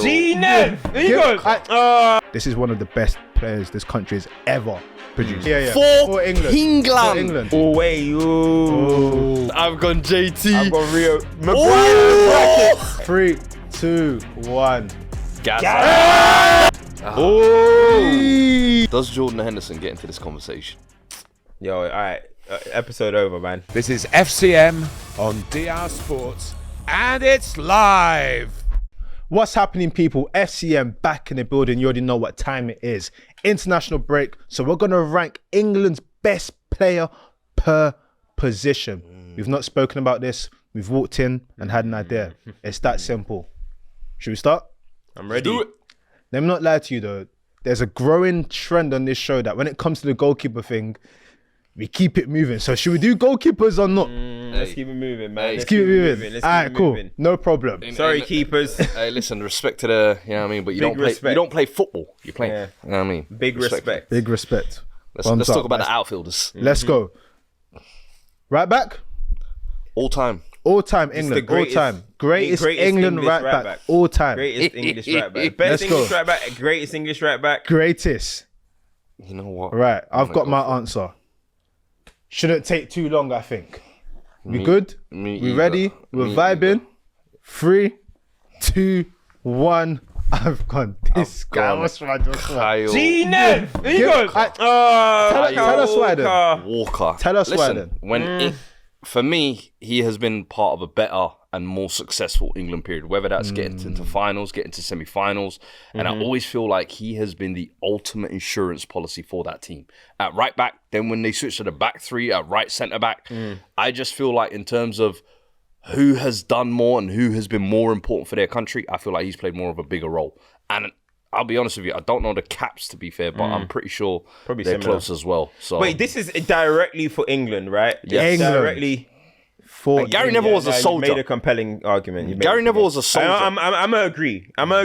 This is one of the best players this country has ever produced. For England. Oh, wait, I've gone JT. I've got Rio. Maguire. 3, 2, 1. Does Jordan Henderson get into this conversation? Yo, all right. Episode over, man. This is FCM on DR Sports, and it's live. What's happening, people? FCM back in the building. You already know what time it is. International break. So we're going to rank England's best player per position. We've not spoken about this. We've walked in and had an idea. It's that simple. Should we start? I'm ready. Do it. Let me not lie to you though. There's a growing trend on this show that when it comes to the goalkeeper thing, we keep it moving. So should we do goalkeepers or not? Let's keep it moving, man. Let's keep it moving. Let's All right, keep it cool. moving. No problem. Sorry, keepers. Hey, listen, respect to the, you know what I mean, but you Big don't play. respect. You don't play football. You play. Yeah. You know what I mean. Big respect. Big respect. Let's talk about the outfielders. Let's go. Right back. All time. All time the England. All greatest- time. Greatest England English right back. back. All time. Greatest English right back. Best Let's English go. right back. Greatest English right back. Greatest. You know what? Right. I've got go my for it. answer. Shouldn't take too long, I think. We good? me We either. ready? We're Me vibing. 3, 2, 1. I've gone. This guy. gone. What's right? Kyle G-Nev! There you go. Tell us why then. Walker. Tell us why Listen, then. For me, he has been part of a better and more successful England period, whether that's getting into finals, getting to semi-finals. And I always feel like he has been the ultimate insurance policy for that team. At right back, then when they switch to the back three, at right centre-back, I just feel like in terms of who has done more and who has been more important for their country, I feel like he's played more of a bigger role. And I'll be honest with you, I don't know the caps, to be fair, but I'm pretty sure Probably they're similar. close as well. So Wait, this is directly for England, right? Yes. England. Directly. For Gary Neville was a You made soldier. a compelling argument. You made Gary it. Neville was a soldier. I'm gonna agree. I'm gonna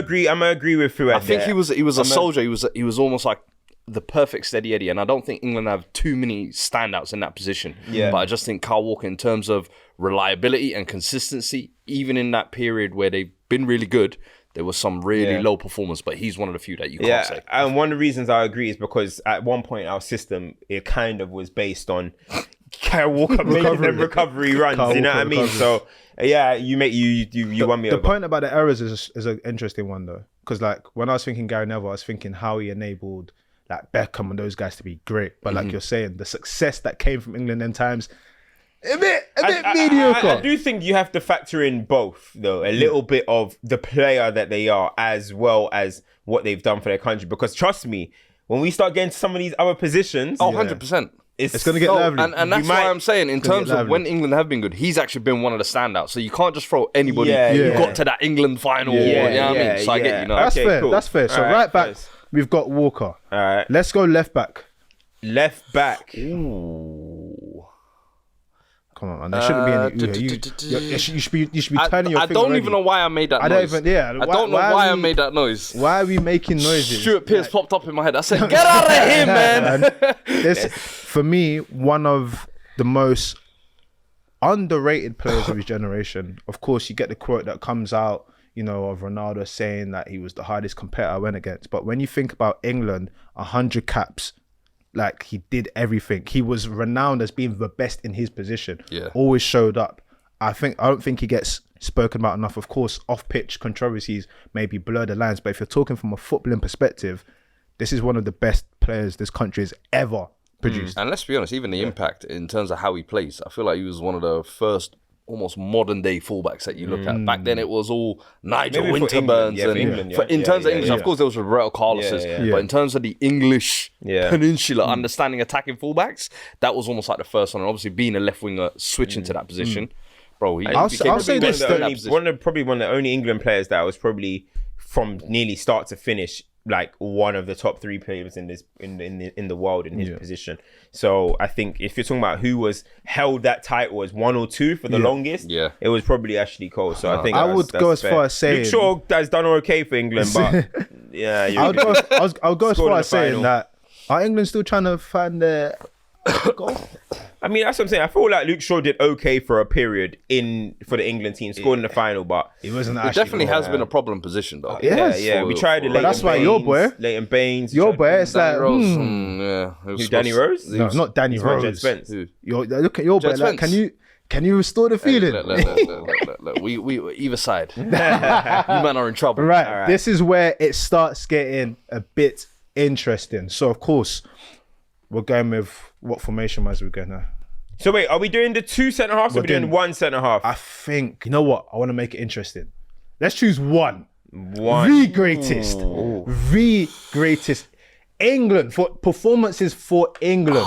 agree with Fuad. I think he was a soldier. He was almost like the perfect steady Eddie, and I don't think England have too many standouts in that position. Yeah. But I just think Kyle Walker, in terms of reliability and consistency, even in that period where they've been really good, there was some really low performance. But he's one of the few that you can't say. And one of the reasons I agree is because at one point our system, it kind of was based on Kyle Walker making them recovery runs. Kyle you know what I Walker mean? recovery. So yeah, you won me The over. point about the errors is an interesting one though, because like when I was thinking Gary Neville, I was thinking how he enabled like Beckham and those guys to be great. But like you're saying, the success that came from England in times, a bit mediocre. I do think you have to factor in both, though, a little bit of the player that they are as well as what they've done for their country. Because trust me, when we start getting to some of these other positions, 100%. It's gonna get lively. And that's why I'm saying, in terms of lively. when England have been good, he's actually been one of the standouts. So you can't just throw anybody who Yeah. got to that England final. you know what I mean? So I get you know. That's Okay, fair. cool. That's fair. So All right, right back, first. we've got Walker. all right, Let's go left back. left back. Ooh. Come on, man. There shouldn't be any. You should be turning your I finger don't already. even know why I made that I don't noise. even. Yeah. I don't know why I made that noise. Why are we making noises? Stuart Pearce popped up in my head. I said, get out of here, man. This, for me, one of the most underrated players of his generation. Of course, you get the quote that comes out, you know, of Ronaldo saying that he was the hardest competitor I went against. But when you think about England, 100 caps, like he did everything. He was renowned as being the best in his position. Yeah. Always showed up. I don't think he gets spoken about enough. Of course, off-pitch controversies maybe blur the lines, but if you're talking from a footballing perspective, this is one of the best players this country has ever produced. And let's be honest, even the impact in terms of how he plays, I feel like he was one of the first almost modern day fullbacks that you look at. Back then it was all Nigel Maybe for Winterburns. England, yeah, for England, yeah. In terms of English, yeah. of course there was Roberto Carlos's, Yeah. but in terms of the English Yeah. peninsula understanding attacking fullbacks, that was almost like the first one. And obviously being a left winger, switching to that position, bro, he I'll became say probably this, one of the though. only- probably one of the only England players that was probably from nearly start to finish like one of the top three players in this in the world in his position. So I think if you're talking about who was held that title as 1 or 2 for the longest, it was probably Ashley Cole. So I think I would go as fair. far as saying Luke Shaw has done okay for England, but yeah, I'll go as Scored in far the as saying final. that are England still trying to find their I mean, that's what I'm saying. I feel like Luke Shaw did okay for a period for the England team, scored in the final, but It wasn't It actually. definitely has been a problem position though. Yeah. we tried it. But that's why your boy- Leighton Baines, Your boy, it's like, Rose, hmm. yeah. Who, Danny Rose? No, not Danny Jed Rose. Spence. Look at your boy. Jed Like, Spence. can you restore the feeling? Look. We either side. You man are in trouble. Right. This is where it starts getting a bit interesting. So of course, we're going with what formation wise we're going to. So wait, are we doing the 2 centre halves or are we doing 1 centre half? I think, you know what? I want to make it interesting. Let's choose one. One. The greatest. The greatest. England, for performances for England.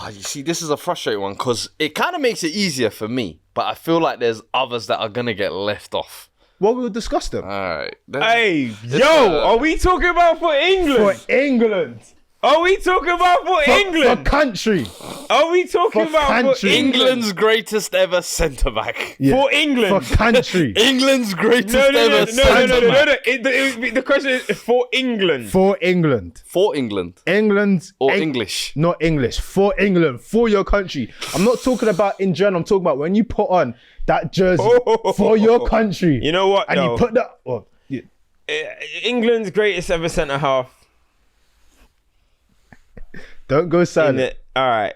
You see, this is a frustrating one because it kind of makes it easier for me, but I feel like there's others that are going to get left off. Well, we'll discuss them. All right. Hey, are we talking about for England? For England. Are we talking about for England? For country. Are we talking For about for country. England? England's greatest ever centre back. Yeah. For England. For country. England's greatest No. ever centre back. The question is for England. For England. For England England. or English. Not English. For England. For your country. I'm not talking about in general. I'm talking about when you put on that jersey for your country. You know what, And though? you put that... Oh, yeah. England's greatest ever centre half. Don't go silent. All right.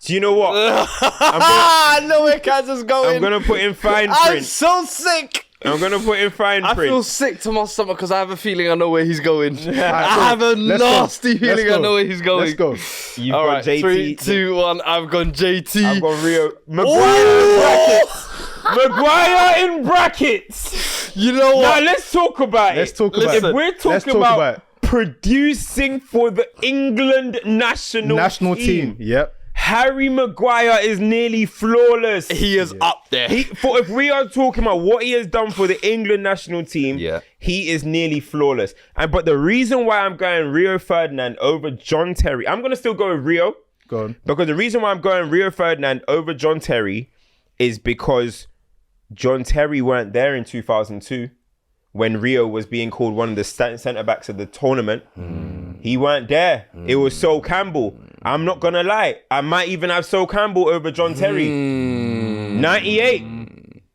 Do you know what? I know where Kansas going. I'm gonna put in fine I'm print. so sick. I'm gonna put in fine I print. feel sick to my stomach because I have a feeling I know where he's going. I cool. have a Let's go. nasty Let's feeling I go. know where he's going. Let's go. You've All got right, JT. 3, 2, 1. I've gone JT. I've got Rio. Maguire in brackets. Maguire in brackets. You know Now what? let's talk about Let's it. talk Listen, about If it. we're Let's talk talking about about it. producing for the England National team. Yep. Harry Maguire is nearly flawless. He is up there. If we are talking about what he has done for the England national team, Yeah. he is nearly flawless. But the reason why I'm going Rio Ferdinand over John Terry, I'm gonna still go with Rio. Go on. Because the reason why I'm going Rio Ferdinand over John Terry is because John Terry weren't there in 2002 when Rio was being called one of the centre backs of the tournament. He weren't there. It was Sol Campbell. I'm not gonna lie. I might even have Sol Campbell over John Terry. 98,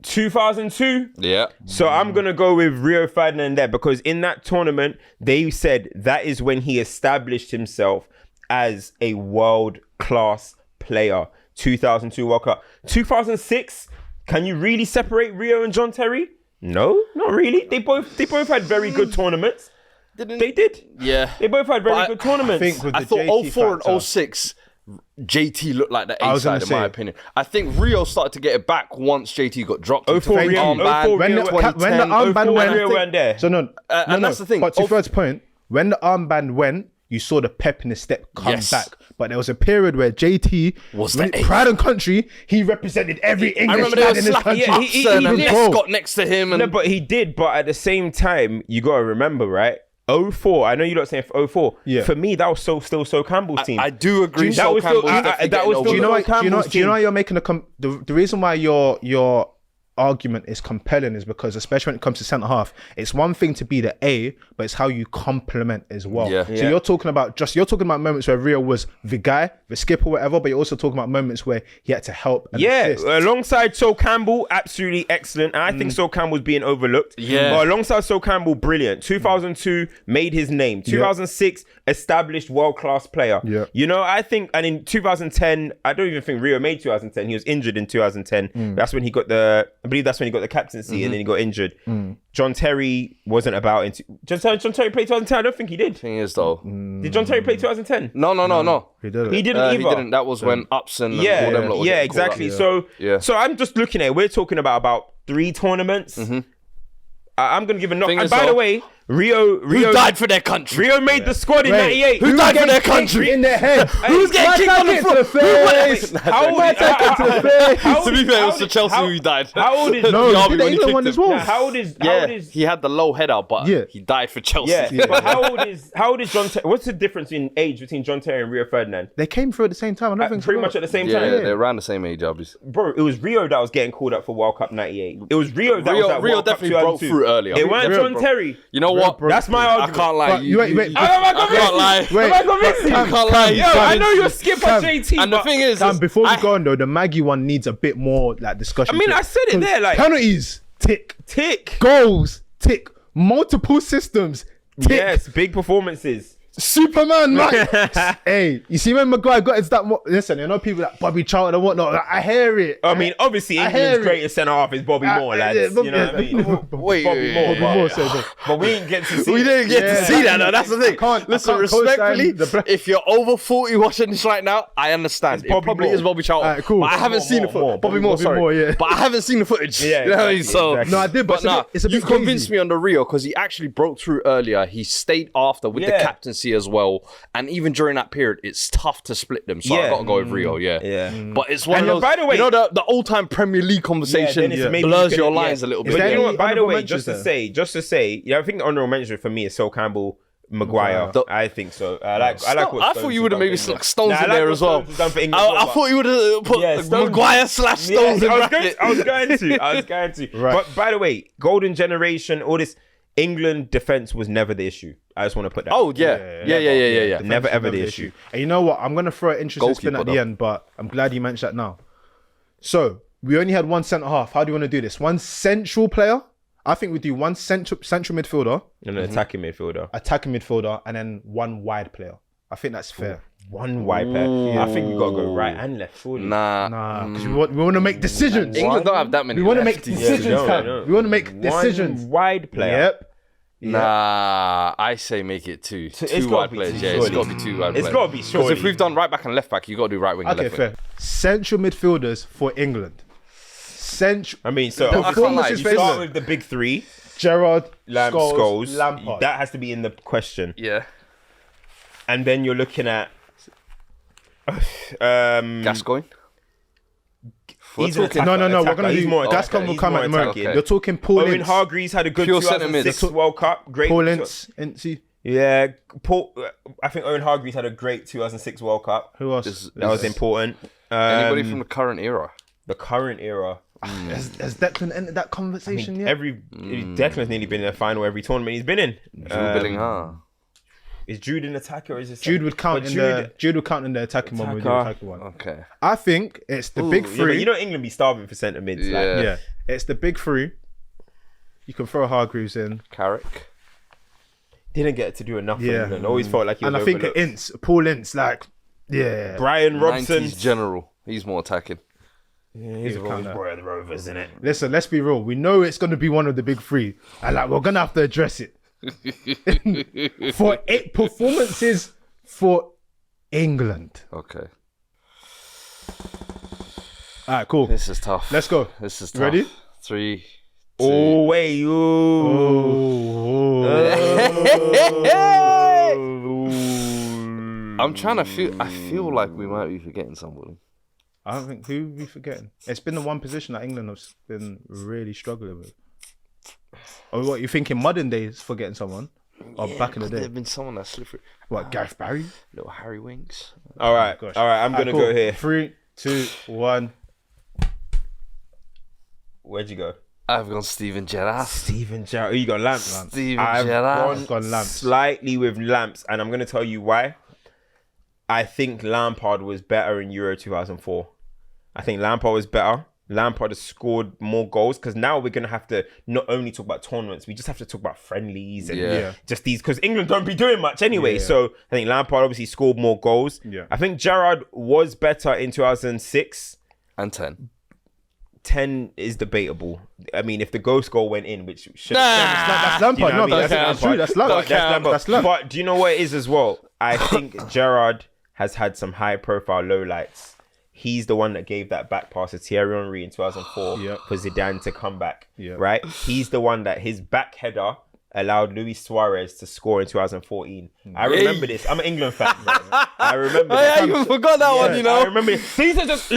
2002. Yeah. So I'm gonna go with Rio Ferdinand there because in that tournament they said that is when he established himself as a world-class player. 2002 World Cup. 2006. Can you really separate Rio and John Terry? No, not really. They both had very good tournaments. They did. Yeah. They both had very But good tournaments. I think with I the thought JT 04 factor- and 06, JT looked like the I A was gonna side in my say- opinion. I think Rio started to get it back once JT got dropped. 04 Rio, armband, 04 When the, Rio, when the 2010, armband 04 went, Rio weren't there. So no, and that's the thing. But to first point, when the armband went, you saw the pep in his step come Yes. back. But there was a period where JT Was when the he- ace. pride and country. He represented every I English remember they lad were in his slapping country. he Upson and did. Les got next to him. And No, but he did. But at the same time, you got to remember, right? 04. I know you're not saying 04. Yeah. For me, that was still Sol Campbell's team. I do agree. That Sol was still- Campbell's definitely that was getting still- Do you know Sol why? Do you know? Campbell's Do you know team. why you're making the reason why your argument is compelling is because especially when it comes to centre half, it's one thing to be the A, but it's how you complement as well. Yeah. So Yeah. you're talking about moments where Rio was the guy, the skipper, whatever, but you're also talking about moments where he had to help and Yeah, assist. alongside Sol Campbell, absolutely excellent. And I think Sol Campbell's being overlooked. Yeah. But alongside Sol Campbell, brilliant. 2002 made his name. 2006 established world-class player. Yeah. You know, I think, and in 2010, I don't even think Rio made 2010. He was injured in 2010. That's when he got I believe that's when he got the captaincy and then he got injured. John Terry wasn't about. John Terry played 2010? I don't think he did. Thing is though. Did John Terry play 2010? No. He did it. He didn't either. He didn't. That was when Upson and all them Yeah, lot were getting called up. exactly. So, Yeah. so I'm just looking at it. We're talking about 3 tournaments. I'm gonna give a knock. Thing And is by the though, way, Rio Who died for their country? Rio made the squad in Wait, '98. Who died for their country? in the head? Who's getting kicked on the floor? How old is To be fair, it was the Chelsea who died. How old is No, The he army did the when he England kicked one him. as well. How old is He had the low header, but Yeah. he died for Chelsea. yeah, but how old is John Terry? What's the difference in age between John Terry and Rio Ferdinand? They came through at the same time. I don't think Pretty so. much at the same Yeah, time. they're around the same age, obviously. Bro, it was Rio that was getting called up for World Cup '98. It was Rio that Rio- was at Rio World Cup definitely broke 2002. through earlier. It weren't Rio John broke. Terry. You know what? broke That's my through. argument. I can't lie. But you wait. Am I I can't lie. convinced? Am I convinced? Cam, I can't lie. Yo, I know you're skipper Cam, JT, And the but thing is, Cam, before we I- go on though, the Maggie one needs a bit more like discussion. I mean, to it. I said it there, like- penalties, tick, tick. goals, tick, multiple systems, tick. Yes, big performances. Superman, man. Hey, you see when Maguire got into that? Listen, you know people like Bobby Charlton and whatnot. Like, I hear it. I mean, obviously, I England's hear it. greatest centre half is Bobby Moore, lads. yeah, You know what I mean? Wait, Bobby Moore, Bobby Moore said that. but we didn't get to see. We didn't get Yeah, to see that. No, that's the thing. I Listen, can't co-sign respectfully, the black- if you're over 40 watching this right now, I understand. It's It Bobby probably Moore. is Bobby Charlton. Alright, cool. But I haven't seen the Moore, footage. Bobby Moore, Bobby sorry. Moore, yeah. But I haven't seen the footage. Yeah, You know what I mean? exactly, So, exactly. No, I did, but it's a bit you've convinced crazy. me on the Rio because he actually broke through earlier. He stayed after with the Yeah. captaincy as well. And even during that period, it's tough to split them. So Yeah. I've got to go with Rio, yeah. Yeah. But it's one And of those, by the way- you know, the all-time Premier League conversation then it's maybe blurs you your can- lines yeah. a little But bit. there you know any what? By the honourable way, mentions just to say, I think the honourable mention for me is Sol Campbell, Maguire. The- I think so. I like what I Stones thought you has would have done maybe for stuck England. Stones Nah, I in like there what as well. Stones has done for England I as well, thought you would have put Yeah, Stones- Maguire / Stones in I was bracket. going to. Right. But by the way, golden generation, all this England defense was never the issue. I just want to put that. Oh yeah, yeah. Never ever the issue. And you know what? I'm gonna throw an interesting spin Goalkeeper, at the though. end, but I'm glad you mentioned that now. So we only had one centre half. How do you want to do this? One central player. I think we do one central midfielder, And an attacking midfielder. attacking midfielder, and then one wide player. I think that's fair. One wide pair. I think we gotta go right and left. Surely. Nah, Because we want to make decisions. England don't have that many. We want to make lefties. decisions, don't, Cam. don't. We want to make decisions. One wide player. Yep. Nah, I say make it two. It's Two gotta wide be players. two, Yeah, it's surely. got to be two wide It's players. gotta be Because surely. if we've done right back and left back, you got to do right wing and Okay, left wing. fair. Central midfielders for England. Central. I mean, so The obviously performances you for start England. with the big three. Gerrard, Scholes, Scholes, Lampard. That has to be in the question. Yeah. And then you're looking at Gascoigne. He's an No, attacker, we're attacker. gonna He's do. more Gascon attacker. will He's come more at the moment. attacking. Okay. You're talking Paul Owen Ince. Hargreaves had a good Pure centre 2006 mid. World Cup. Great. Paul Ince. Ince. Yeah, Paul. I think Owen Hargreaves had a great 2006 World Cup. Who else? That was important. Anybody from the current era? the current era? Has Declan entered that conversation yet? Declan's nearly been in a final every tournament he's been in. Jude Bellingham. Is Jude an attacker or is it Jude would count But in the Jude would count in the attacking one with the Attacker. attacking one. Okay. I think it's the big Yeah, but three. you know England be starving for centre mids. Yeah. Like, Yeah, it's the big three. You can throw Hargreaves in, Carrick. didn't get to do enough for Yeah. England. Always felt like he was and I think overlooked. Ince, Paul Ince, like, yeah, Brian Robson. 90s general. He's more attacking. He's count always that. boy of the Rovers, isn't it? Listen, let's be real. We know it's going to be one of the big three, and like we're gonna have to address it. For it performances for England. Okay. All right, cool. This is tough. Let's go. This is tough. Ready? 3. Oh wait, you. I'm trying to feel. I feel like we might be forgetting somebody. I don't think who we forgetting. It's been the one position that England has been really struggling with. Or what you think in modern days forgetting someone? Or back in the There's day? been someone that slipped through. What, Gareth Barry? Little Harry Winks. All right, Gosh. all right. I'm gonna go here. 3, 2, 1. Where'd you go? I've gone Steven Gerrard. Steven Gerrard. Oh, you got Lamps. Steven I've Gerrard. gone Lamps. slightly with Lamps, and I'm going to tell you why. I think Lampard was better in Euro 2004. I think Lampard was better. Lampard has scored more goals because now we're going to have to not only talk about tournaments, we just have to talk about friendlies and Yeah. just these, because England don't be doing much anyway. Yeah. So I think Lampard obviously scored more goals. Yeah. I think Gerrard was better in 2006. And 10. 10 is debatable. I mean, if the ghost goal went in, which should That's Lampard. You know what I no, mean? that's That's true. That's Lampard. That's Lampard. That's Lampard. But do you know what it is as well? I think Gerrard has had some high profile lowlights. He's the one that gave that back pass to Thierry Henry in 2004 Yep. for Zidane to come back. Yep. Right? He's the one that his back header allowed Luis Suarez to score in 2014. I remember this. I'm an England fan, bro. I remember this. I even forgot that one, you know. I remember this. These are just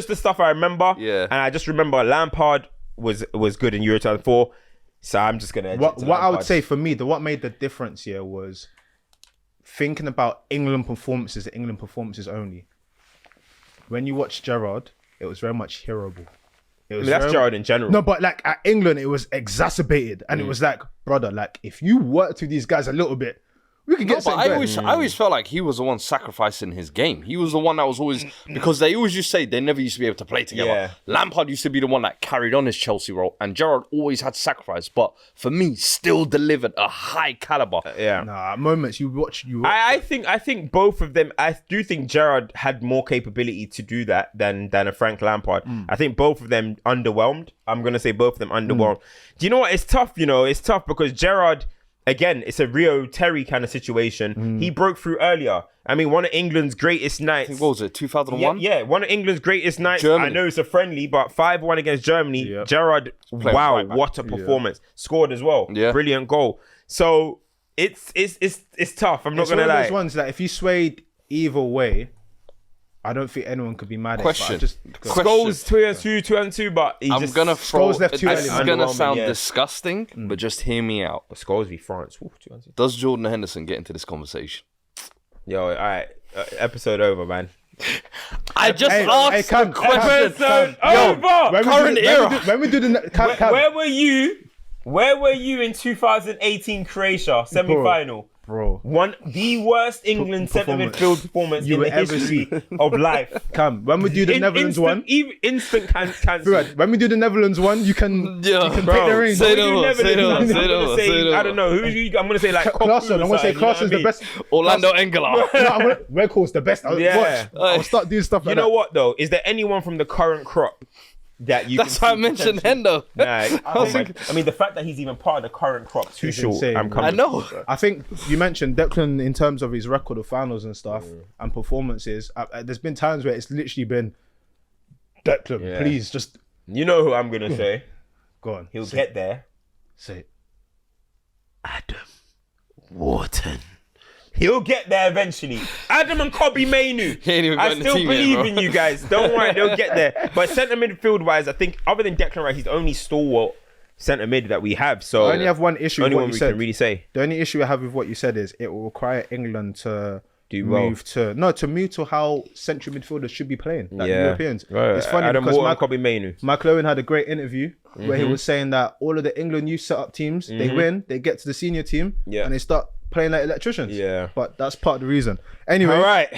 the stuff I remember. Yeah. And I just remember Lampard was good in Euro 2004. So I'm just gonna. What I would say for me, what made the difference here was thinking about England performances only. When you watch Gerrard, it was very much hearable. It was that's very- Gerrard in general. No, but like at England, it was exacerbated, and it was like, brother, like if you worked with these guys a little bit, we could get But something I better. always felt like he was the one sacrificing his game. He was the one that was always, because they always used to say they never used to be able to play together. Yeah. Lampard used to be the one that carried on his Chelsea role, and Gerrard always had to sacrifice. But for me, still delivered a high caliber. Yeah. Nah, at moments you watch. I think both of them. I do think Gerrard had more capability to do that than a Frank Lampard. I think both of them underwhelmed. I'm gonna say both of them underwhelmed. Do you know what? It's tough. It's tough because Gerrard. Again, it's a Rio Terry kind of situation. He broke through earlier. I mean, one of England's greatest nights. What was it, 2001? Yeah, one of England's greatest nights. Germany. I know it's a friendly, but 5-1 against Germany. Yep. Gerrard, wow, right back. what a performance! Scored as well. Yeah. Brilliant goal. So it's tough. I'm not It's gonna one of lie. those ones that if you swayed either way, I don't think anyone could be mad Question. at it. Scholes 2-2, but he I'm just gonna throw. Scholes left too This is early. gonna Underwhelming, sound yeah. disgusting, but just hear me out. Scholes v France. Ooh, 2-2. Does Jordan Henderson get into this conversation? Yo, all right, episode over, man. I just Hey, asked Cam, the question. Episode Yo, over. current era. When we do the Cam, Where were you? Where were you in 2018 Croatia semi-final? bro, The worst England centre performance midfield performance you in will the ever history of life. Cam, when we do the Netherlands one, Instant cancel. right, when we do the Netherlands one, you can Yeah. take Bro, the reins. say What no do more, say no more, I'm say gonna no more, say, say no I more. don't know. I'm going to say like Klassen, I'm gonna say Klassen's the best. Orlando Engela. Red Horse the best. Yeah. I'll start doing stuff like You know that. what, though? Is there anyone from the current crop that you That's can why I see mentioned potentially- Hendo. Nah, I mean, the fact that he's even part of the current crop, too It's short. insane, I'm bro. I coming. know. I think you mentioned Declan in terms of his record of finals and stuff and performances. There's been times where it's literally been Declan, Yeah. please just You know who I'm going to say? go on. He'll get there. Say it. Adam Wharton. He'll get there eventually. Adam and Kobe Mainu. He ain't even got I in the still team yet, believe bro. in you guys. Don't worry, they'll get there. But centre midfield wise, I think other than Declan Rice, he's the only stalwart centre mid that we have. So I only have one issue with only what one you we said. can really say. The only issue I have with what you said is it will require England to Do well. move to how central midfielders should be playing, like Yeah. Europeans. Right. It's funny Adam because Wharton, Kobe Mainu. Mike Lowen had a great interview where he was saying that all of the England youth set up teams, they win, they get to the senior team, Yeah. and they start playing like electricians. Yeah. But that's part of the reason. Anyway, All right,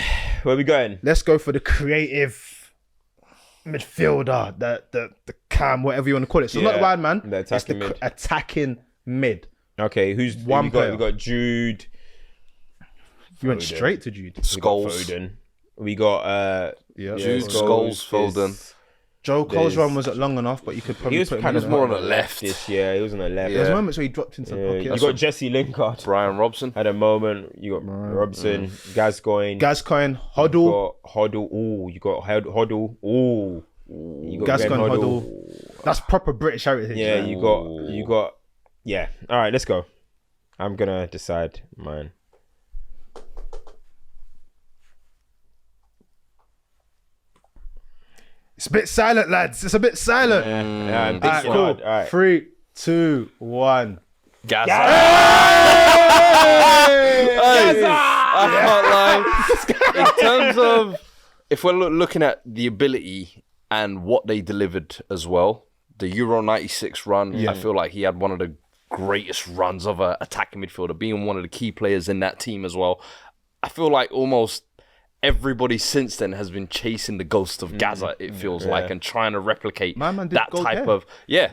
where we going? let's go for the creative midfielder, the cam, whatever you want to call it. So not the Yeah, wide man, the it's attacking the mid. attacking mid. Okay, who's One we got? player. We got Jude. You went straight to Jude. We got Scholes. Foden. We got Yeah. Jude, Scholes, Foden. Joe Cole's There's- run wasn't long enough, but you could probably He was put him kind in of there. more on the left. Yeah, he was on the left. There's Yeah. moments where he dropped into the Yeah, pocket. you That's got Jesse Lingard Brian Robson. at a moment. You got Robson, Gascoigne. Gascoigne, You Hoddle, got Hoddle. Ooh, you got Hoddle. Ooh, you got Gascoigne, Glenn Hoddle. That's proper British heritage. Yeah, man. you got. Yeah. All right, let's go. I'm gonna decide mine. It's a bit silent, lads. It's a bit silent. Yeah, I'm Alright, thinking cool. hard. All right. 3, 2, 1. Gaza. I can't lie. In terms of, if we're looking at the ability and what they delivered as well, the Euro 96 run, I feel like he had one of the greatest runs of an attacking midfielder, being one of the key players in that team as well. I feel like almost everybody since then has been chasing the ghost of Gaza, it feels like, and trying to replicate My man did that gold type hair. of... Yeah.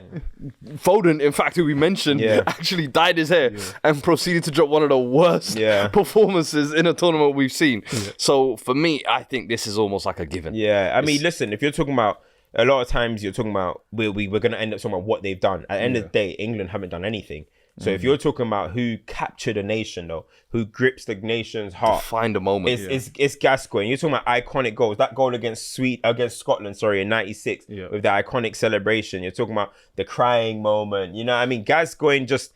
Foden, in fact, who we mentioned, actually dyed his hair and proceeded to drop one of the worst performances in a tournament we've seen. So, for me, I think this is almost like a given. Yeah, I mean, listen, if you're talking about, a lot of times you're talking about, we're going to end up talking about what they've done. At the end of the day, England haven't done anything. So if you're talking about who captured a nation, though, who grips the nation's heart, Find a moment. it's Gascoigne. You're talking about iconic goals. That goal against Scotland, in '96 with the iconic celebration. You're talking about the crying moment. You know what I mean? Gascoigne just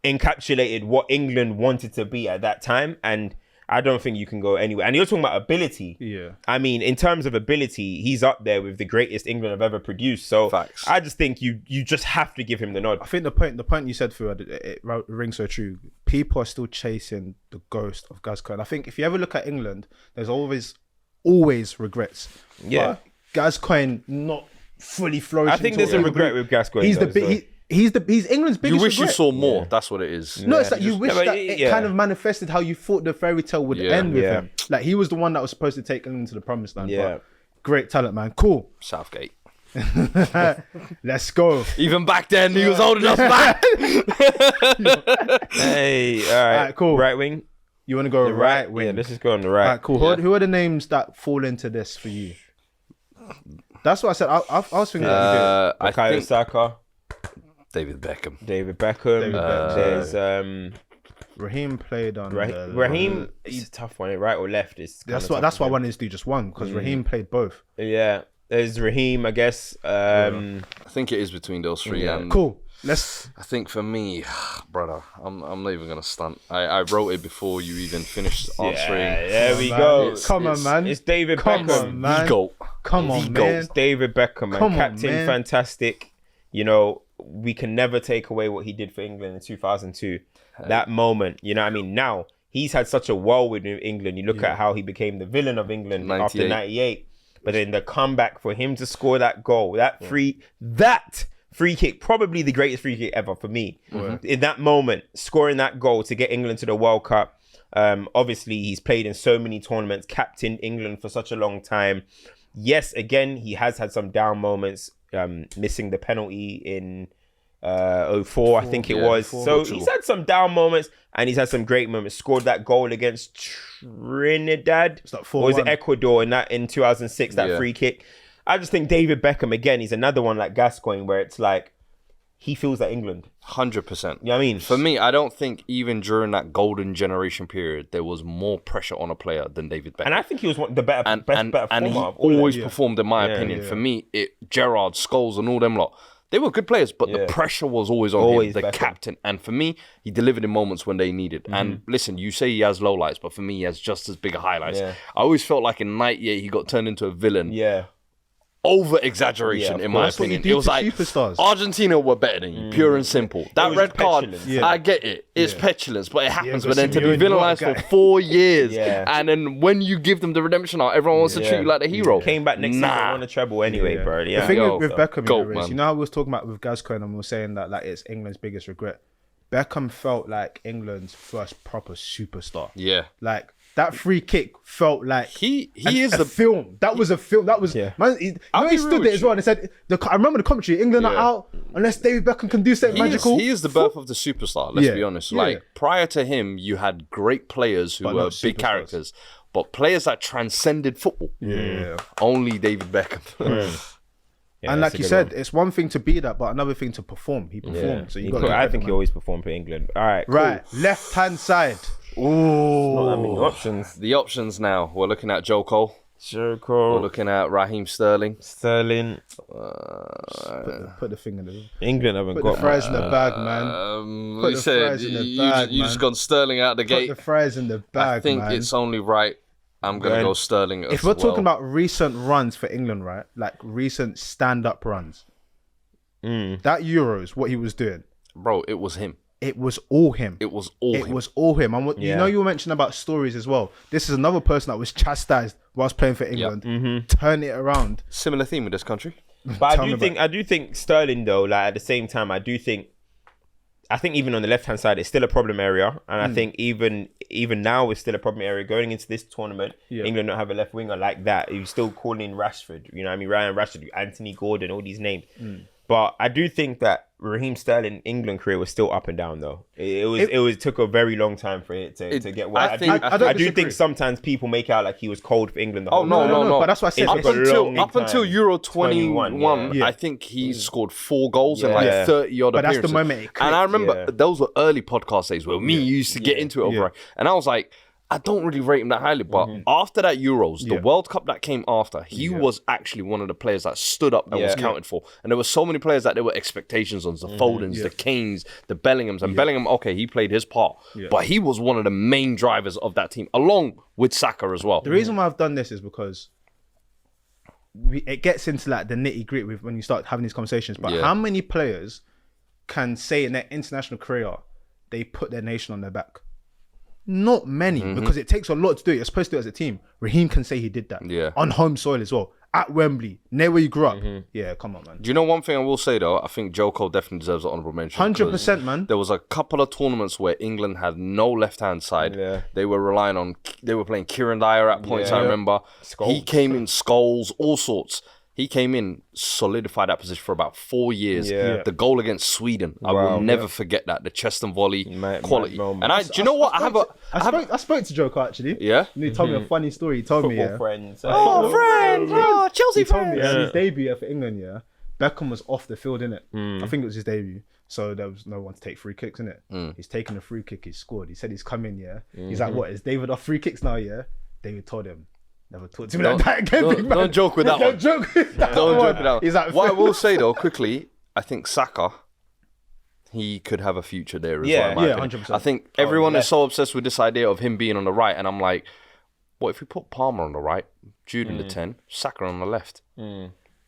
encapsulated what England wanted to be at that time, and I don't think you can go anywhere. And you're talking about ability. Yeah. I mean, in terms of ability, he's up there with the greatest England have ever produced. So Facts. I just think you just have to give him the nod. I think the point you said, Fuad, it rings so true. People are still chasing the ghost of Gascoigne. I think if you ever look at England, there's always regrets. Yeah. But Gascoigne not fully flourishing. I think there's a regret with Gascoigne. He's though, he's England's biggest. You wish you regret. saw more. That's what it is. No, it's like you wish but that it kind of manifested how you thought the fairy tale would end with him. Like he was the one that was supposed to take England to the promised land. Yeah. But great talent, man. Cool. Southgate. Let's go. Even back then, he was holding us back. Hey, all right, cool. Right wing. You want to go right wing? Yeah, let's just go on the right. All right, cool. Who are the names that fall into this for you? That's what I said. I was thinking that you did. Bukayo Saka, David Beckham. David Beckham. There's Raheem played on Raheem. He's a tough one. Right or left is. That's why I wanted to do just one because Raheem played both. Yeah, there's Raheem. I guess. I think it is between those three. Yeah. And Cool. I think for me, brother, I'm not even gonna stunt. I wrote it before you even finished answering. Yeah, there we go. Come on, man. It's David Come Beckham. on, man. The GOAT. Come on, man. It's David Beckham, man. Come on, Captain, man. fantastic. You know, we can never take away what he did for England in 2002. That moment, you know what I mean? Now, he's had such a whirlwind in England. You look at how he became the villain of England after 98. But then the comeback for him to score that goal, that free kick, probably the greatest free kick ever for me. In that moment, scoring that goal to get England to the World Cup. Obviously, he's played in so many tournaments, captained England for such a long time. Yes, again, he has had some down moments, missing the penalty in 04, I think it was. So he's had some down moments and he's had some great moments. Scored that goal against Trinidad, or was it Ecuador in 2006, that free kick. I just think David Beckham, again, he's another one like Gascoigne where it's like, he feels like England. 100%. You know what I mean? For me, I don't think even during that golden generation period, there was more pressure on a player than David Beckham. And I think he was the better and performer he of all always of them. performed, in my opinion. For me, Gerrard, Scholes, and all them lot, they were good players, but the pressure was always on him, the captain. And for me, he delivered in moments when they needed. And listen, you say he has lowlights, but for me, he has just as big a highlights. I always felt like in 98, he got turned into a villain. Yeah. Over exaggeration, in my opinion. It was like superstars. Argentina were better than you, pure and simple. That red card, I get it. It's petulance, but it happens. But then to be villainized for 4 years, and then when you give them the redemption arc, everyone wants to treat you like the hero. Came back next season, won a treble anyway, bro. The thing with Beckham, you know how we was talking about with Gascoigne and we were saying that like it's England's biggest regret. Beckham felt like England's first proper superstar. Yeah. Like that free kick felt like he is a film. That was a film. That was man. He stood there as well and said, "I remember the commentary. England are out unless David Beckham can do something magical." He is the birth of the superstar. Let's be honest. Like prior to him, you had great players who were big characters, but players that transcended football. Only David Beckham. And like you said, it's one thing to be that, but another thing to perform. He performed, so you got. I think he always performed for England. All right, cool. Right, left hand side. Ooh, not that many options. The options now. We're looking at Joe Cole. We're looking at Raheem Sterling. Put the thing in the. England haven't Put got the fries in the bag, man. Put the fries in the bag, you just gone Sterling out the gate. Put the fries in the bag, I think it's only right. I'm going to go Sterling as If we're talking about recent runs for England, right? Like recent stand-up runs. That Euros, what he was doing. Bro, it was him. It was all him. It was all him. And you know, you were mentioning about stories as well. This is another person that was chastised whilst playing for England. Turn it around. Similar theme with this country. But I do think Sterling though, like at the same time, I think even on the left hand side, it's still a problem area, and I think even now it's still a problem area going into this tournament. England don't have a left winger like that. You're still calling Rashford, you know what I mean? Ryan Rashford, Anthony Gordon, all these names. But I do think that Raheem Sterling England career was still up and down though. It took a very long time for it to get well. I do think sometimes people make out like he was cold for England. No. But that's what I said. Up until Euro 21, I think he scored 4 goals in like 30 odd appearances. But that's the moment it clicked. And I remember those were early podcast days where me used to get into it over, and I was like, I don't really rate him that highly, but after that Euros, the World Cup that came after, he was actually one of the players that stood up and was counted for. And there were so many players that there were expectations on, the Fodens, the Kanes, the Bellinghams. And Bellingham, okay, he played his part, but he was one of the main drivers of that team, along with Saka as well. The reason why I've done this is because it gets into like the nitty gritty with when you start having these conversations. But how many players can say in their international career they put their nation on their back? Not many, because it takes a lot to do it. You're supposed to do it as a team. Raheem can say he did that. Yeah. On home soil as well. At Wembley, near where you grew up. Yeah, come on, man. Do you know one thing I will say though? I think Joe Cole definitely deserves an honourable mention. 100%, man. There was a couple of tournaments where England had no left-hand side. Yeah. They were relying on, they were playing Kieran Dyer at points, I remember. He came in, Scholes, all sorts. He came in, solidified that position for about 4 years. Yeah. The goal against Sweden, I will never forget that. The chest and volley quality. moment. And do you know what? I spoke to Joker actually. Yeah? And he told me a funny story. He told me, Football friends. friends! Oh, Chelsea he told me friends! his debut for England, Beckham was off the field, innit? I think it was his debut. So there was no one to take free kicks, innit? He's taken a free kick, he's scored. He said he's come in, He's like, what, is David off free kicks now, David told him, never talk to me like that again, big man. Don't joke with that one. Don't joke with that Don't one. joke with that one. He's like, what I will say though, quickly, I think Saka, he could have a future there as well. in my opinion. 100%. I think everyone is so obsessed with this idea of him being on the right, and I'm like, what if we put Palmer on the right, Jude in the 10, Saka on the left?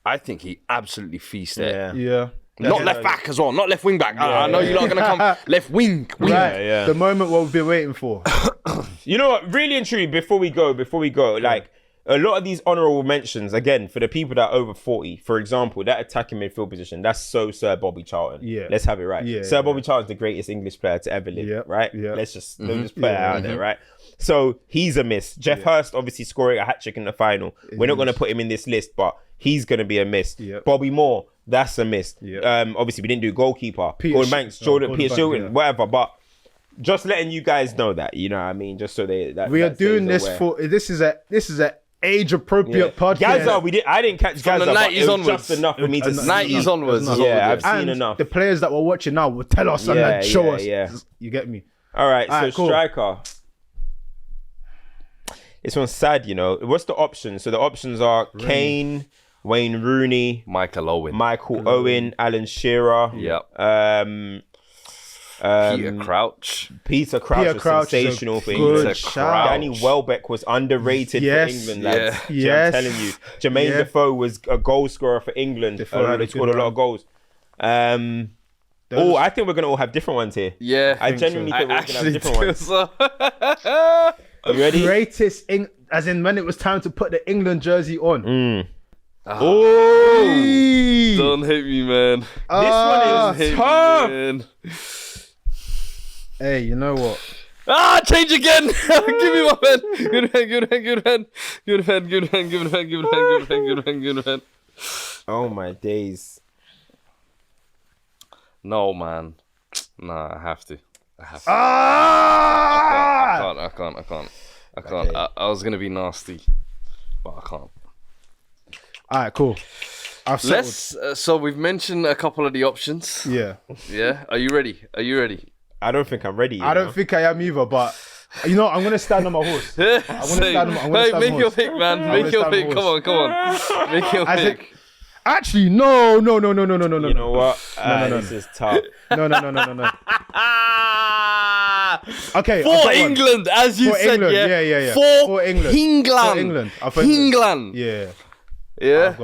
I think he absolutely feasts there. Yeah. Not left back as well, not left wing back. I know you're not going to come left wing. Right. The moment what we've been waiting for. You know what? Really and truly, before we go, like a lot of these honourable mentions, again, for the people that are over 40, for example, that attacking midfield position, that's Sir Bobby Charlton. Yeah. Let's have it right. Yeah, Sir Bobby Charlton's the greatest English player to ever live, right? Yeah. Let's just put it out there, right? So he's a miss. Jeff Hurst obviously scoring a hat-trick in the final. We're not going to put him in this list, but he's going to be a miss. Bobby Moore, that's a miss. Obviously, we didn't do goalkeeper. Gordon Banks, Peter Shilton, whatever, but just letting you guys know that, you know what I mean? Just so we are doing this for, this is a age appropriate podcast. Gaza, I didn't catch Gaza, but it was just enough for me to see. 90s onwards. Yeah, I've seen And enough. the players that were watching now will tell us and show us. You get me? All right, so cool. striker. This one's sad, you know. What's the options? So the options are Kane, Wayne Rooney, Michael Owen, Alan Shearer. Peter Crouch. Peter Crouch was sensational for England. Danny Welbeck was underrated for England, lads. I'm telling you. Jermaine Defoe was a goal scorer for England. They scored a lot of goals. I think we're going to all have different ones here. Yeah. I genuinely think we're going to have different ones. Are you ready? Greatest, as in when it was time to put the England jersey on. Oh! Don't hit me, man. This one is tough. Hey, you know what? Change again. Give me my pen. Good pen. Oh my days. No, man. Nah, I have to. I can't. Okay. I was gonna be nasty, but I can't. All right, cool. I've settled. So we've mentioned a couple of the options. Yeah. Yeah. Are you ready? I don't think I'm ready. I don't think I am either, but you know, I'm gonna stand on my horse. Make your pick, man. Make your pick. Come on. Make your pick. Actually, no. You know what? This is tough. No. Okay. For England, as you said, England. yeah. For England. England. Yeah. Yeah.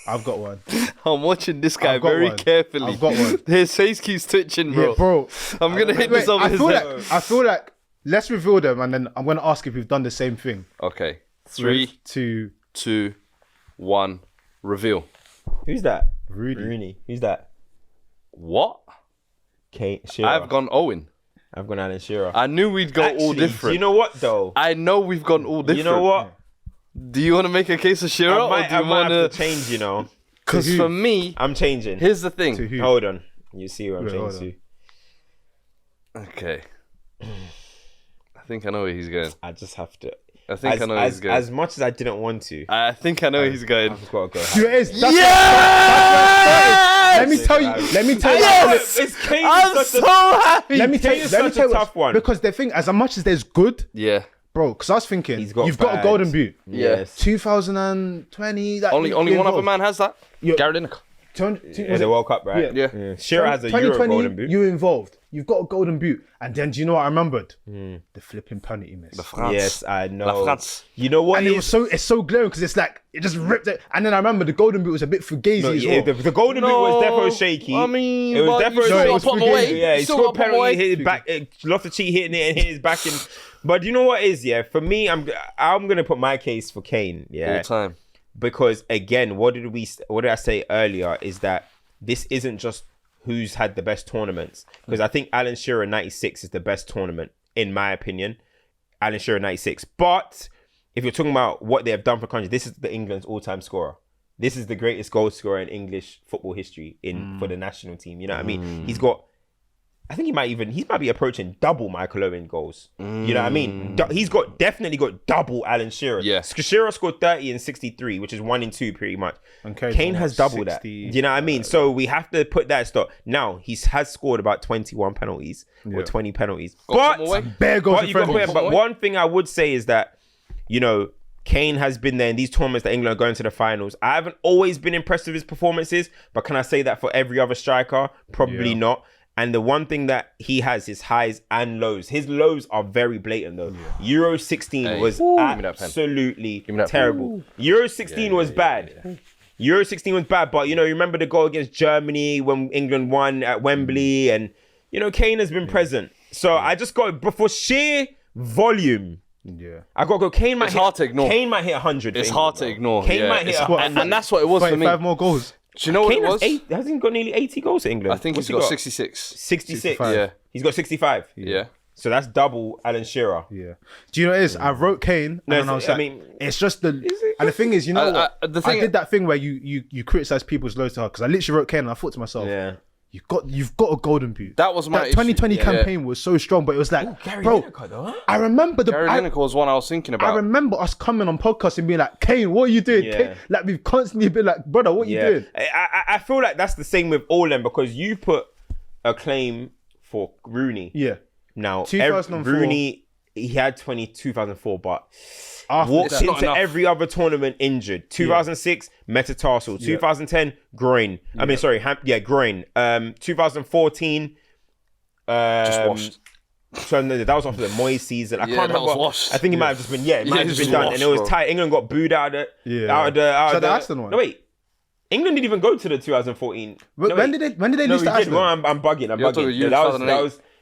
I've got one. I'm watching this guy very carefully. I've got one. His face keeps twitching, bro. Yeah, bro. I'm gonna hit this over his head. I feel like let's reveal them, and then I'm gonna ask if we've done the same thing. Okay. 3, 2, 1. Reveal. Who's that? Rooney. Who's that? What? Kane. Shearer. I've gone Owen. I've gone Alan Shearer. I knew we'd go all different. Do you know what though? I know we've gone all different. You know what? Do you want to make a case of Shearer, I or do you might want have to change. You know, because for me, I'm changing. here's the thing. To who? Hold on. You see what I'm changing to. Okay. I think I know where he's going. I just have to. I think I know where he's going. As much as I didn't want to, I think I know where he's going. I've got to go. It is. Yes! Let me tell you. Yes! It's Kane. I'm so happy. Let me tell you. Such a tough one. Because the thing, as much as there's good, Yeah. bro. Because I was thinking, He's got you've got a bags. golden boot. Yes. 2020. That Only one other man has that. Yeah. Gary Lineker. Yeah, the World Cup, right? Yeah. Shearer has a Euro 2020, golden boot. you involved. you've got a golden boot. And then do you know what I remembered? The flipping penalty miss. The France. Yes, I know. La France. You know what? And it's so glaring because it's like it just ripped it. And then I remember the golden boot was a bit fugazi as well. The golden boot was defo shaky. I mean, it was but defo you still shaky. gotta put him away. Yeah, he You still scored gotta put him away. penalty, hit his back, Loftus-Cheek hitting it and hit his back. But you know what is, yeah? For me, I'm gonna put my case for Kane. Yeah, All time. because again, what did I say earlier? Is that this isn't just who's had the best tournaments, because I think Alan Shearer 96 is the best tournament in my opinion. Alan Shearer 96, but if you're talking about what they have done for country, this is the England's all-time scorer. This is the greatest goal scorer in English football history for the national team. You know what I mean? He's got, I think he might be approaching double Michael Owen goals. You know what I mean? He's definitely got double Alan Shearer. Yeah. Shearer scored 30 and 63, which is 1 in 2 pretty much. And Kane has double 60, that. You know what I mean? So we have to put that stop. Now, he has scored about 21 penalties or 20 penalties. But one thing I would say is that, you know, Kane has been there in these tournaments that England are going to the finals. I haven't always been impressed with his performances, but can I say that for every other striker? Probably not. And the one thing that he has is highs and lows. His lows are very blatant though. Euro 16 was absolutely terrible. Euro 16 was bad. Euro 16 was bad, but you know, you remember the goal against Germany when England won at Wembley, and you know, Kane has been present. So I just got, but for sheer volume, I got to go. Kane might hard to ignore. Kane might hit 100. It's hard to ignore. Kane might hit 100. And that's what it was for me. 5 more goals. Do you know what it was? Hasn't he got nearly 80 goals to England? I think he's got 66. 66? Yeah. He's got 65? Yeah. So that's double Alan Shearer. Yeah. Do you know what it is? I wrote Kane, and I was like, it's just the... And the thing is, you know what? I did that thing where you criticize people's lows to her, because I literally wrote Kane and I thought to myself, you've got a golden boot. That was my That 2020 campaign was so strong, but it was like, bro, Lineker, though. I remember Gary Lineker was one I was thinking about. I remember us coming on podcasts and being like, Kane, what are you doing? Kane, like, we've constantly been like, brother, what are you doing? I feel like that's the same with all them, because you put a claim for Rooney. Yeah. Now, 2004. Rooney, he had 2004, but walked into every other tournament injured. 2006, metatarsal. 2010, groin. I mean, sorry, groin. 2014, just washed. So no, that was after the Moyes season. I can't remember. That was washed. I think it might have just been, it might have just been done. Washed, and it was tight. England got booed out of the Aston one. No, wait. England didn't even go to the 2014. When did they lose to Aston? Well, I'm bugging.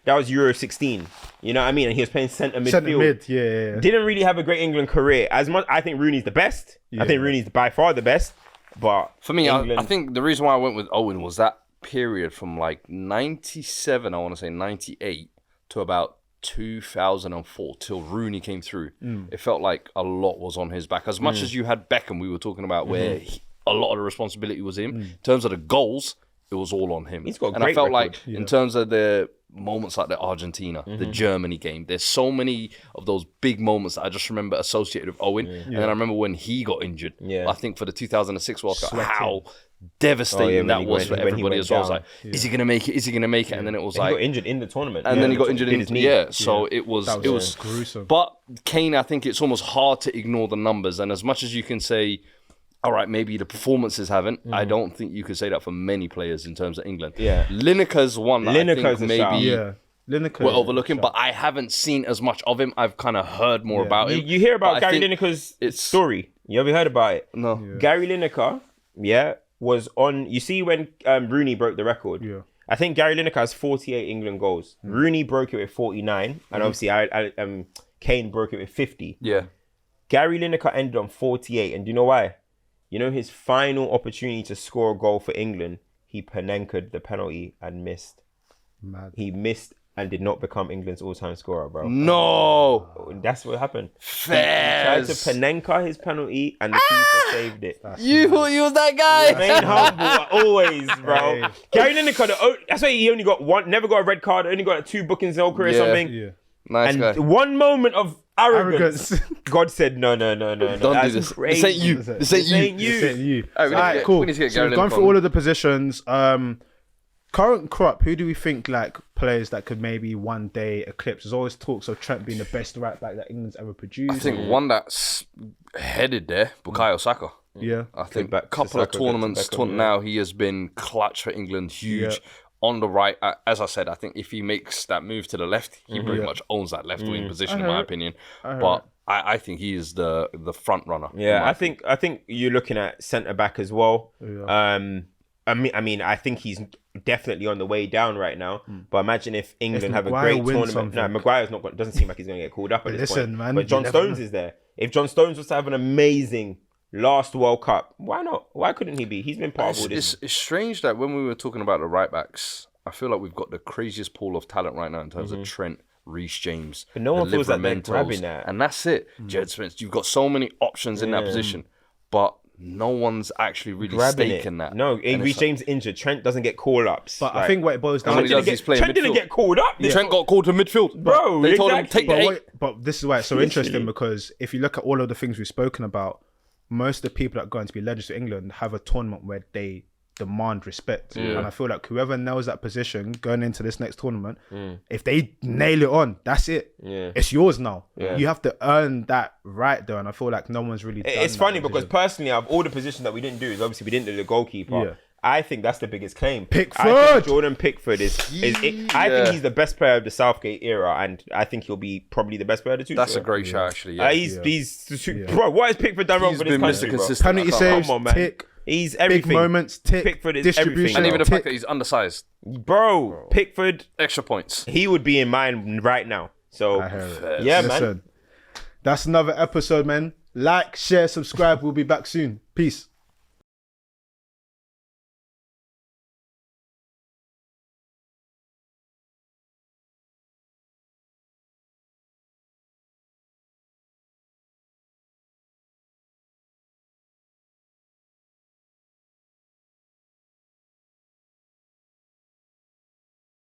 That was Euro 16. You know what I mean? And he was playing centre midfield. Didn't really have a great England career. As much, I think Rooney's the best. I think Rooney's by far the best. But for me, I think the reason why I went with Owen was that period from like 97, I want to say 98, to about 2004 till Rooney came through. It felt like a lot was on his back. As much as you had Beckham, we were talking about, where a lot of the responsibility was him. In terms of the goals, it was all on him. He's got a and great I felt record. Like in terms of the moments like the Argentina, the Germany game, there's so many of those big moments that I just remember associated with Owen. And then I remember when he got injured. I think for the 2006 World Cup, how devastating that was for everybody as well. I was like, is he gonna make it? Is he gonna make it? And then it was like, he got injured in the tournament, and then he got injured in his knee. So it was gruesome. But Kane, I think it's almost hard to ignore the numbers. And as much as you can say, all right, maybe the performances haven't, I don't think you could say that for many players in terms of England. Lineker's one that I think maybe we're overlooking, but I haven't seen as much of him. I've kind of heard more about him. You hear about Gary Lineker's story? You ever heard about it? No. Gary Lineker, was on. You see when Rooney broke the record. I think Gary Lineker has 48 England goals. Rooney broke it with 49, and obviously Kane broke it with 50. Gary Lineker ended on 48, and do you know why? You know, his final opportunity to score a goal for England, he Panenka'd the penalty and missed. Mad. He missed and did not become England's all-time scorer, bro. No. That's what happened. Fez. He tried to Panenka his penalty and the keeper saved it. You thought you was that guy? Remain humble always, bro. Gary Lineker, that's why he only got one, never got a red card, only got 2 bookings in his career or something. Nice and guy. One moment of arrogance. God said, no. Don't do this. Crazy. This ain't you. This ain't you. All right, cool. We need to get so we've gone through all of the positions. Current crop, who do we think like players that could maybe one day eclipse? There's always talks of Trent being the best right back that England's ever produced. I think one that's headed there, Bukayo Saka. Yeah. I think a couple of tournaments now, he has been clutch for England, huge. on the right, as I said, I think if he makes that move to the left, he pretty much owns that left wing position, in my opinion. But I think he is the front runner. Yeah, I think you're looking at centre back as well. Yeah. I mean, I think he's definitely on the way down right now. But imagine if England have a great tournament. No, Maguire's not. Doesn't seem like he's going to get called up at this point. Man, but John Stones is there. If John Stones was to have an amazing last World Cup, why not? Why couldn't he be? He's been part of all this. It's strange that when we were talking about the right backs, I feel like we've got the craziest pool of talent right now in terms of Trent, Reece James, but no one feels like they're grabbing that. And that's it. Jed Spence, you've got so many options in that position, but no one's actually really staking that. No, Reece James injured. Trent doesn't get call-ups. But I think what it boils down to... Trent didn't get called up. Trent got called to midfield. Bro, they told him take the 8. But this is why it's so interesting, because if you look at all of the things we've spoken about, most of the people that are going to be legends for England have a tournament where they demand respect. And I feel like whoever nails that position going into this next tournament, if they nail it on, that's it. It's yours now. You have to earn that right though, and I feel like no one's really done It's funny because personally, of all the positions that we didn't do, is obviously we didn't do the goalkeeper. I think that's the biggest claim. Pickford! I think Jordan Pickford is I think he's the best player of the Southgate era, and I think he'll be probably the best player of the Tuchel. That's a great shout, actually. Yeah. Bro, what has Pickford done wrong for this country, bro? Penalty saves, tick. He's everything. Big moments, tick. Pickford is distribution, everything. And even the fact that he's undersized. Bro, Pickford. Extra points. He would be in mine right now. So, yeah, man. That's another episode, man. Like, share, subscribe. We'll be back soon. Peace.